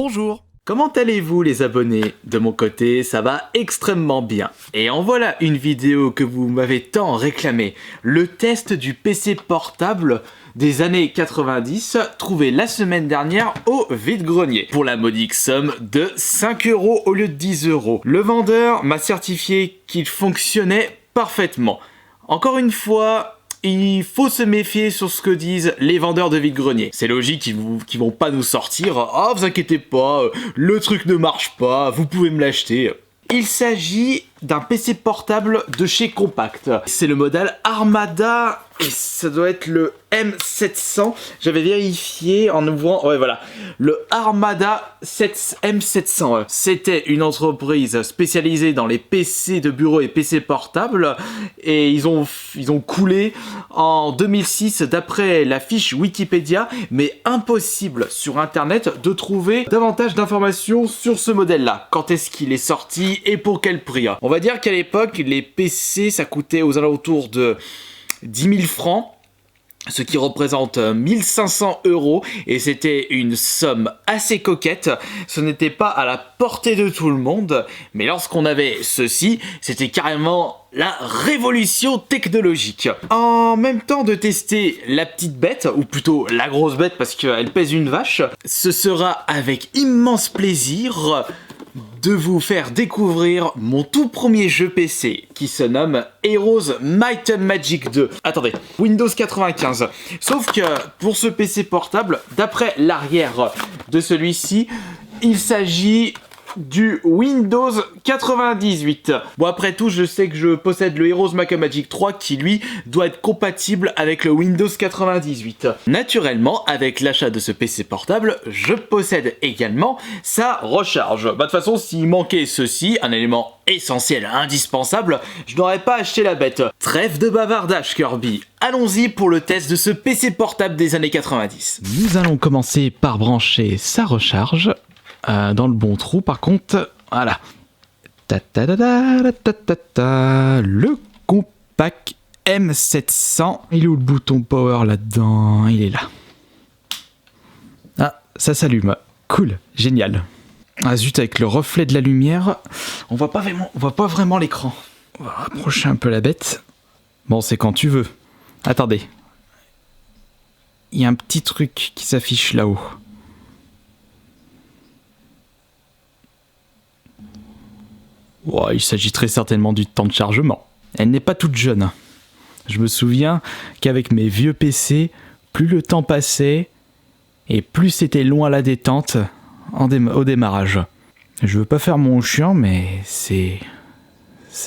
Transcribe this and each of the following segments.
Bonjour. Comment allez-vous les abonnés? De mon côté, ça va extrêmement bien. Et en voilà une vidéo que vous m'avez tant réclamé. Le test du PC portable des années 90, trouvé la semaine dernière au vide-grenier, pour la modique somme de 5 € au lieu de 10 €. Le vendeur m'a certifié qu'il fonctionnait parfaitement. Encore une fois, il faut se méfier sur ce que disent les vendeurs de vide-grenier. C'est logique qu'ils vont pas nous sortir « Ah, vous inquiétez pas, le truc ne marche pas, vous pouvez me l'acheter ». Il s'agit d'un PC portable de chez Compaq. C'est le modèle Armada et ça doit être le M700. J'avais vérifié en ouvrant... Ouais, voilà. Le Armada M700. C'était une entreprise spécialisée dans les PC de bureau et PC portables. Et ils ont coulé en 2006 d'après la fiche Wikipédia. Mais impossible sur Internet de trouver davantage d'informations sur ce modèle-là. Quand est-ce qu'il est sorti et pour quel prix? On va dire qu'à l'époque, les PC, ça coûtait aux alentours de 10 000 francs, ce qui représente 1500 €, et c'était une somme assez coquette. Ce n'était pas à la portée de tout le monde, mais lorsqu'on avait ceci, c'était carrément la révolution technologique. En même temps de tester la petite bête, ou plutôt la grosse bête parce qu'elle pèse une vache, ce sera avec immense plaisir de vous faire découvrir mon tout premier jeu PC qui se nomme Heroes Might and Magic 2. Attendez, Windows 95. Sauf que pour ce PC portable, d'après l'arrière de celui-ci, il s'agit du Windows 98. Bon, après tout, je sais que je possède le Heroes Might and Magic 3 qui, lui, doit être compatible avec le Windows 98. Naturellement, avec l'achat de ce PC portable, je possède également sa recharge. Bah, de toute façon, s'il manquait ceci, un élément essentiel, indispensable, je n'aurais pas acheté la bête. Trêve de bavardage, Kirby. Allons-y pour le test de ce PC portable des années 90. Nous allons commencer par brancher sa recharge. Dans le bon trou par contre, voilà. Le Compaq M700. Il est où le bouton power là-dedans? Il est là. Ah, ça s'allume. Cool, génial. Ah zut, avec le reflet de la lumière, on voit pas vraiment l'écran. On va rapprocher un peu la bête. Bon, c'est quand tu veux. Attendez. Il y a un petit truc qui s'affiche là-haut. Oh, il s'agit très certainement du temps de chargement. Elle n'est pas toute jeune. Je me souviens qu'avec mes vieux PC, plus le temps passait et plus c'était long à la détente au démarrage. Je veux pas faire mon chiant, mais c'est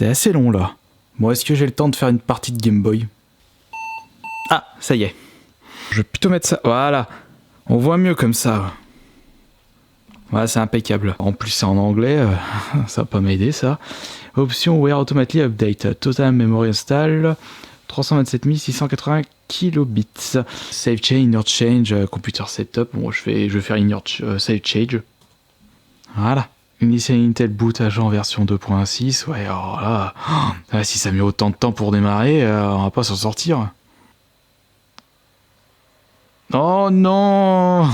assez long là. Bon, est-ce que j'ai le temps de faire une partie de Game Boy? Ah, ça y est. Je vais plutôt mettre ça. Voilà. On voit mieux comme ça. Ouais, c'est impeccable. En plus, c'est en anglais, ça va pas m'aider ça. Option Where Automatically Update. Total Memory Install 327 680 kilobits. Save Change, Inner Change, Computer Setup. Bon, je vais faire Inner Save Change. Voilà. Initial Intel Boot Agent version 2.6. Ouais, alors là, si ça met autant de temps pour démarrer, on va pas s'en sortir. Oh non!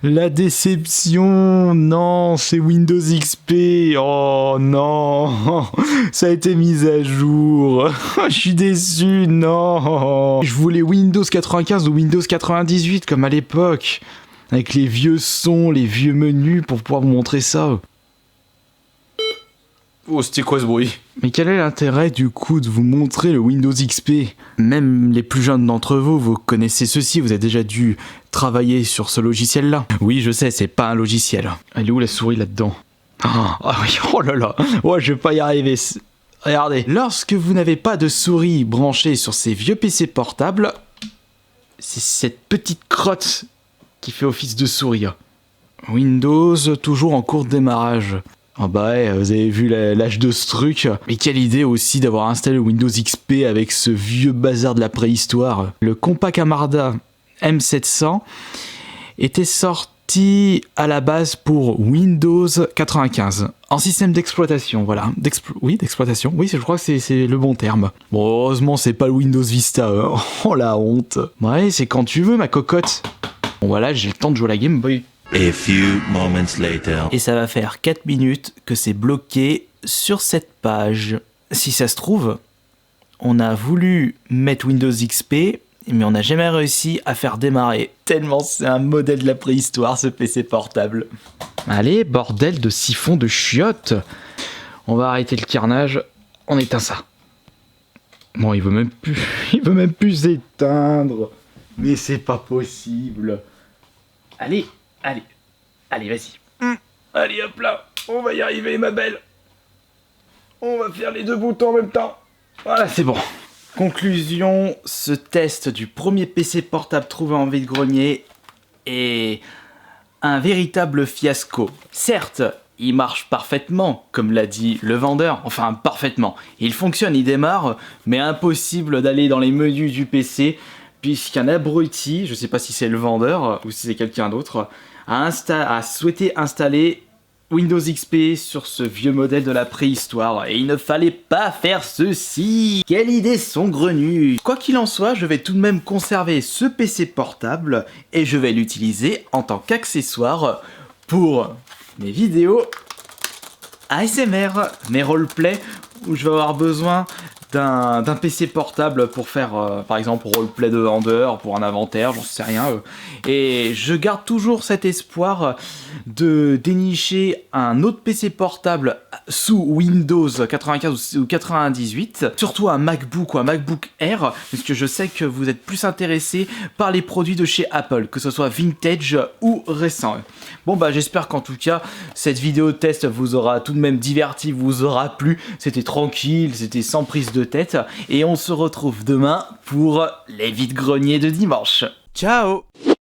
La déception, non, c'est Windows XP, oh non, ça a été mis à jour, je suis déçu, non. Je voulais Windows 95 ou Windows 98 comme à l'époque, avec les vieux sons, les vieux menus pour pouvoir vous montrer ça. Oh, c'était quoi ce bruit? Mais quel est l'intérêt du coup de vous montrer le Windows XP? Même les plus jeunes d'entre vous, vous connaissez ceci, vous avez déjà dû travailler sur ce logiciel-là. Oui, je sais, c'est pas un logiciel. Elle est où la souris là-dedans? Ah oui, oh là là, ouais, je vais pas y arriver. Regardez, lorsque vous n'avez pas de souris branchée sur ces vieux PC portables, c'est cette petite crotte qui fait office de souris. Windows, toujours en cours de démarrage. Ah bah ouais, vous avez vu l'âge de ce truc. Et quelle idée aussi d'avoir installé Windows XP avec ce vieux bazar de la préhistoire. Le Compaq Armada M700 était sorti à la base pour Windows 95. En système d'exploitation, voilà. D'exploitation. Oui, je crois que c'est le bon terme. Bon, heureusement, c'est pas le Windows Vista. Hein. Oh la honte. Ouais, c'est quand tu veux, ma cocotte. Bon voilà, j'ai le temps de jouer à la Game Boy A few moments later. Et ça va faire 4 minutes que c'est bloqué sur cette page. Si ça se trouve, on a voulu mettre Windows XP, mais on n'a jamais réussi à faire démarrer. Tellement c'est un modèle de la préhistoire ce PC portable. Allez, bordel de siphon de chiottes. On va arrêter le carnage, on éteint ça. Bon, il veut même plus s'éteindre. Mais c'est pas possible. Allez, vas-y. Allez, hop là, on va y arriver, ma belle. On va faire les deux boutons en même temps. Voilà, c'est bon. Conclusion, ce test du premier PC portable trouvé en vide-grenier est un véritable fiasco. Certes, il marche parfaitement, comme l'a dit le vendeur, enfin parfaitement. Il fonctionne, il démarre, mais impossible d'aller dans les menus du PC, puisqu'un abruti, je sais pas si c'est le vendeur ou si c'est quelqu'un d'autre, a souhaité installer Windows XP sur ce vieux modèle de la préhistoire, et il ne fallait pas faire ceci. Quelle idée saugrenue. Quoi qu'il en soit, je vais tout de même conserver ce PC portable, et je vais l'utiliser en tant qu'accessoire pour mes vidéos ASMR, mes roleplays, où je vais avoir besoin d'un PC portable pour faire, par exemple, roleplay de vendeur, pour un inventaire, j'en sais rien. Et je garde toujours cet espoir de dénicher un autre PC portable sous Windows 95 ou 98, surtout un MacBook ou un MacBook Air, parce que je sais que vous êtes plus intéressés par les produits de chez Apple, que ce soit vintage ou récent. Bon bah j'espère qu'en tout cas, cette vidéo test vous aura tout de même diverti, vous aura plu, c'était tranquille, c'était sans prise de tête, et on se retrouve demain pour les vides-greniers de dimanche. Ciao!